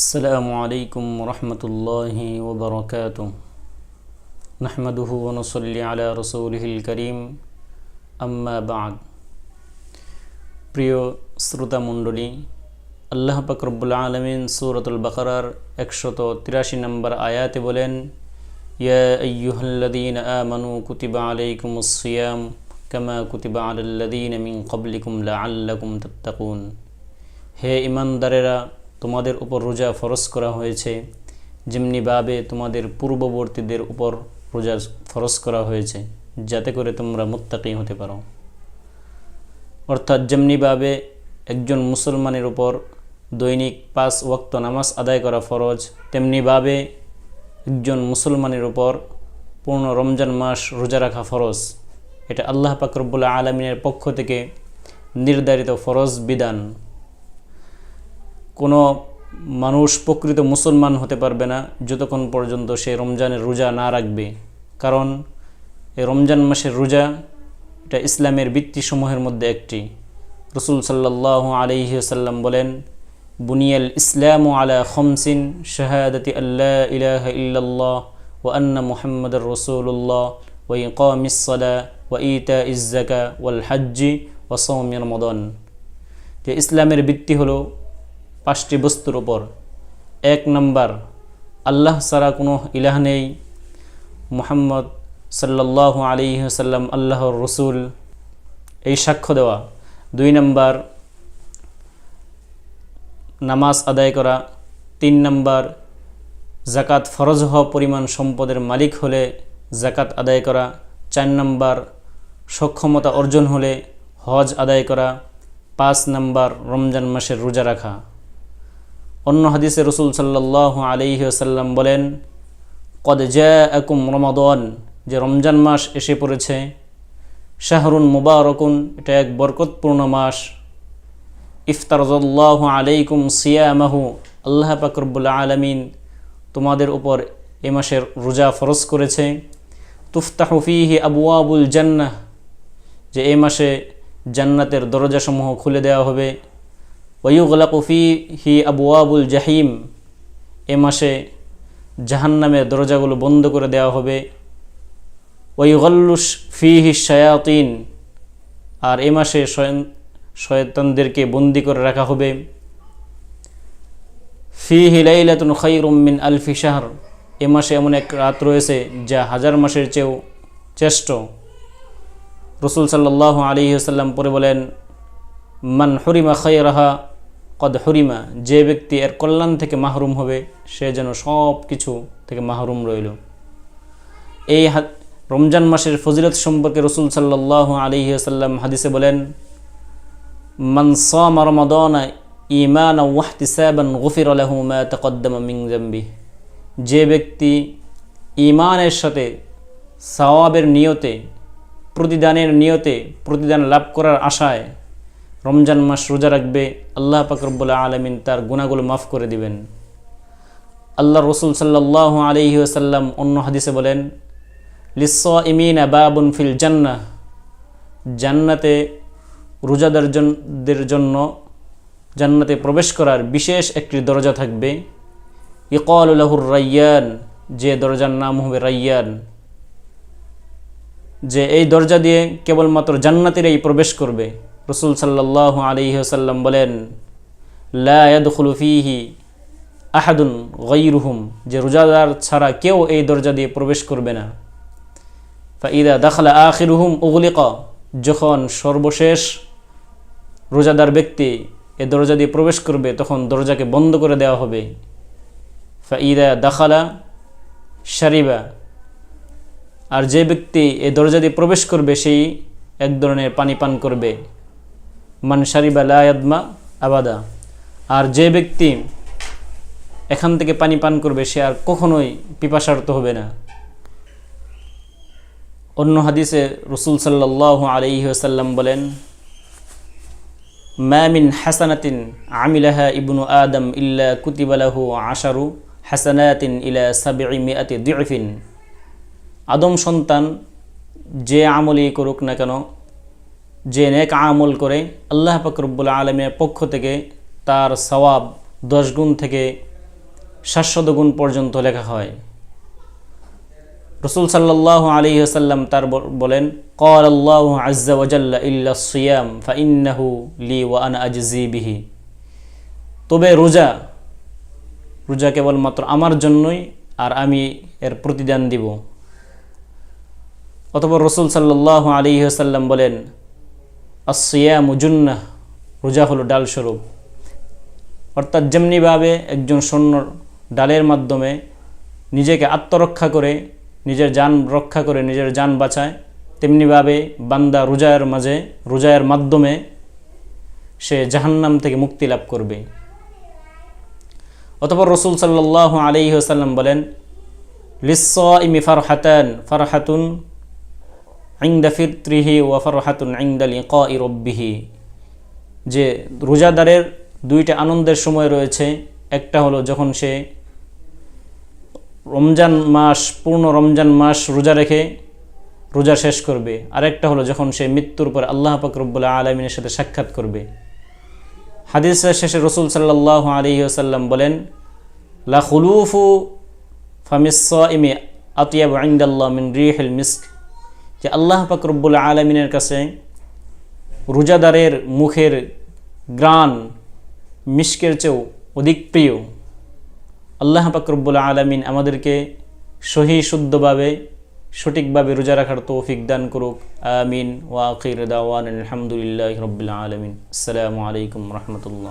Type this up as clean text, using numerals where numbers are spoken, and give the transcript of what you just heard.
السلام عليكم ورحمة الله وبركاته نحمده ونصلي على رسوله الكريم أما بعد প্রিয় শ্রোতা মণ্ডলী, আল্লাহ পাক রব্বুল আলামিন সূরাতুল বাকারার 183 নম্বর আয়াতে বলেন, ইয়া আইয়ুহাল্লাযীনা আমানু কুতিবা আলাইকুমুস সিয়াম কামা কুতিবা আলাল্লাযীনা মিন ক্বাবলিকুম লাআল্লাকুম তাত্তাকুন। হে ঈমানদারেরা, তোমাদের উপর রোজা ফরজ করা হয়েছে যেমনিভাবে তোমাদের পূর্ববর্তীদের উপর রোজা ফরজ করা হয়েছে, যাতে করে তোমরা মুত্তাকি হতে পারো। অর্থাৎ যেমনিভাবে একজন মুসলমানের উপর দৈনিক 5 ওয়াক্ত নামাজ আদায় করা ফরজ, তেমনিভাবে একজন মুসলমানের উপর পূর্ণ রমজান মাস রোজা রাখা ফরজ। এটা আল্লাহ পাক রব্বুল আলামিনের পক্ষ থেকে নির্ধারিত ফরজ বিধান। কোনো মানুষ প্রকৃত মুসলমান হতে পারবে না যতক্ষণ পর্যন্ত সে রমজানের রোজা না রাখবে, কারণ এই রমজান মাসের রোজা এটা ইসলামের ভিত্তিসমূহের মধ্যে একটি। রাসূল সাল্লাল্লাহু আলাইহি ওয়াসাল্লাম বলেন, বুনিয়াল ইসলামু আলা খামসিন শাহাদাতি আল্লা ইলাহা ইল্লাল্লাহ ওয়া আন্না মুহাম্মাদার রাসূলুল্লাহ ওয়া ইকামিস সালাহ ওয়া ইতাইজ যাকাত ওয়াল হজ্জি ওয়া সাওমি রমাদান। যে ইসলামের ভিত্তি হলো 5টি বস্তুর উপর। 1 নম্বর, আল্লাহ ছাড়া কোনো ইলাহ নেই, মুহাম্মদ সাল্লাল্লাহু আলাইহি ওয়াসাল্লাম আল্লাহর রসুল, এই সাক্ষ্য দেওয়া। 2 নম্বর, নামাজ আদায় করা। 3 নম্বর, যাকাত ফরজ হওয়া পরিমাণ সম্পদের মালিক হলে যাকাত আদায় করা। 4 নম্বর, সক্ষমতা অর্জন হলে হজ আদায় করা। 5 নম্বর, রমজান মাসের রোজা রাখা। অন্য হাদিসে রাসূল সাল্লাল্লাহু আলাইহি ওয়াসাল্লাম বলেন, কদ জাআকুম রমাদান, যে রমজান মাস এসে পড়েছে। শাহরুন মুবারাকুন, এটা এক বরকতপূর্ণ মাস। ইফতারাযাল্লাহু আলাইকুম সিয়ামাহু, আল্লাহ পাক রব্বুল আলামিন তোমাদের উপর এ মাসের রোজা ফরজ করেছে। তুফতাহু ফীহি আবওয়াবুল জান্নাহ, যে এই মাসে জান্নাতের দরজাসমূহ খুলে দেওয়া হবে। ওয়ায়ুগলাকু ফীহি আবওয়াবুল জাহিম, এ মাসে জাহান্নামের দরজাগুলো বন্ধ করে দেওয়া হবে। ওয়ায়ুগাল্লু ফীহি শায়াতিন, আর এ মাসে শয়তানদেরকে বন্দী করে রাখা হবে। ফীহি লাইলাতুন খায়রুম মিন আলফি শাহর, এ মাসে এমন এক রাত রয়েছে যা 1000 মাসের চেয়েও শ্রেষ্ঠ। রাসূল সাল্লাল্লাহু আলাইহি ওয়াসাল্লাম পরে বলেন, মান হুরিমা খায়রাহা কদ হুরিমা, যে ব্যক্তি এর কল্যাণ থেকে মাহরুম হবে সে যেন সব কিছু থেকে মাহরুম রইল। এই রমজান মাসের ফজিলত সম্পর্কে রাসূল সাল্লাল্লাহু আলাইহি ওয়াসাল্লাম হাদিসে বলেন, মান সামা রমাদানা ঈমানান ওয়া ইহতিসাবান গুফিরা লাহু মা তাকদ্দামা মিন যামবিহি, যে ব্যক্তি ঈমানের সাথে সওয়াবের নিয়তে, প্রতিদানের নিয়তে, প্রতিদান লাভ করার আশায় রমজান মাস রোজা রাখবে, আল্লাহ পাক রব্বুল আলামিন তার গুনাহগুলো মাফ করে দিবেন। আল্লাহ রাসূল সাল্লাল্লাহু আলাইহি ওয়াসাল্লাম অন্য হাদিসে বলেন, লিস-সাইমিনা বাবুন ফিল জান্নাহ, জান্নাতে রোজাদারদের জন্য জান্নাতে প্রবেশ করার বিশেষ একটি দরজা থাকবে। ইকালু লাহুর রায়্যান, যে দরজার নাম হবে রায়্যান, যে এই দরজা দিয়ে কেবলমাত্র জান্নাতীরাই প্রবেশ করবে। রাসূল সাল্লাল্লাহু আলাইহি ওয়াসাল্লাম বলেন, লা ইয়াদখুলু ফীহি আহাদুন গায়রুহুম, যে রোজাদার ছাড়া কেউ এই দরজা দিয়ে প্রবেশ করবে না। ফাইদা দাখালা আখিরুহুম উগলিকা, যখন সর্বশেষ রোজাদার ব্যক্তি এই দরজা দিয়ে প্রবেশ করবে তখন দরজাকে বন্ধ করে দেওয়া হবে। ফাইদা দাখালা শারিবা, আর যে ব্যক্তি এই দরজা দিয়ে প্রবেশ করবে সেই এক ধরনের পানি পান করবে। মান শারিবা লা ইয়াদমা আবাদা, আর যে ব্যক্তি এখান থেকে পানি পান করবে সে আর কখনোই পিপাসার্ত হবে না। অন্য হাদিসে রাসূল সাল্লাল্লাহু আলাইহি ওয়াসাল্লাম বলেন, মা মিন হাসানাতিন আমিলাহা ইবনু আদম ইল্লা কুতিবা লাহু 10 হাসানাতিন ইলা 700 দি'ফিন, আদম সন্তান যে আমলই করুক না কেন, যে নেক আমল করে, আল্লাহ পাক রব্বুল আলামিনের পক্ষ থেকে তার সওয়াব 10 গুণ থেকে 700 গুণ পর্যন্ত লেখা হয়। রাসূল সাল্লাল্লাহু আলাইহি ওয়াসাল্লাম তার বলেন, ক্বাল আল্লাহু আযজা ওয়া জাল্লা ইল্লা সিয়াম ফাইন্নাহু লি ওয়া আনা আজজি বিহি। তবে রোজা কেবলমাত্র আমার জন্যই, আর আমি এর প্রতিদান দিব। অতঃপর রাসূল সাল্লাল্লাহু আলাইহি ওয়াসাল্লাম বলেন, আস-সিয়ামু জুন্নাহ, রোজা হলো ডাল স্বরূপ। অর্থাৎ যেমনিভাবে একজন সৈন্য ডালের মাধ্যমে নিজেকে আত্মরক্ষা করে, নিজের জান রক্ষা করে, নিজের জান বাঁচায়, তেমনিভাবে বান্দা রোজার মাধ্যমে সে জাহান্নাম থেকে মুক্তি লাভ করবে। অতঃপর রাসূল সাল্লাল্লাহু আলাইহি ওয়াসাল্লাম বলেন, লিস-সাইমি ফারহাতুন ইনদা ফিত্রিহি ওয়া ফারহাতুন ইনদা লিকাই রাব্বিহি। যে রোজাদারের দুইটা আনন্দের সময় রয়েছে, একটা হলো যখন সে পূর্ণ রমজান মাস রোজা রেখে রোজা শেষ করবে, আরেকটা হলো যখন সে মৃত্যুর পর আল্লাহ পাক রব্বুল আলামিনের সাথে সাক্ষাৎ করবে। হাদিসের শেষে রাসূল সাল্লাল্লাহু আলাইহি ওয়াসাল্লাম বলেন, লা খুলুফু ফামিস-সাইমি আতয়াবু ইনদাল্লাহ মিন রিহিল মিস্ক। যে আল্লাহ পাক রব্বুল আলামিনের কাছে রোজাদারের মুখের ঘ্রাণ মিস্কের চেয়েও অধিক প্রিয়। আল্লাহ পাক রব্বুল আলামিন আমাদেরকে শুদ্ধভাবে সঠিকভাবে রোজা রাখার তৌফিক দান করুক। আমিন। ওয়া আখির দাওয়ানা আলহামদুলিল্লাহি রাব্বিল আলামিন। আসসালামু আলাইকুম রাহমাতুল্লাহ।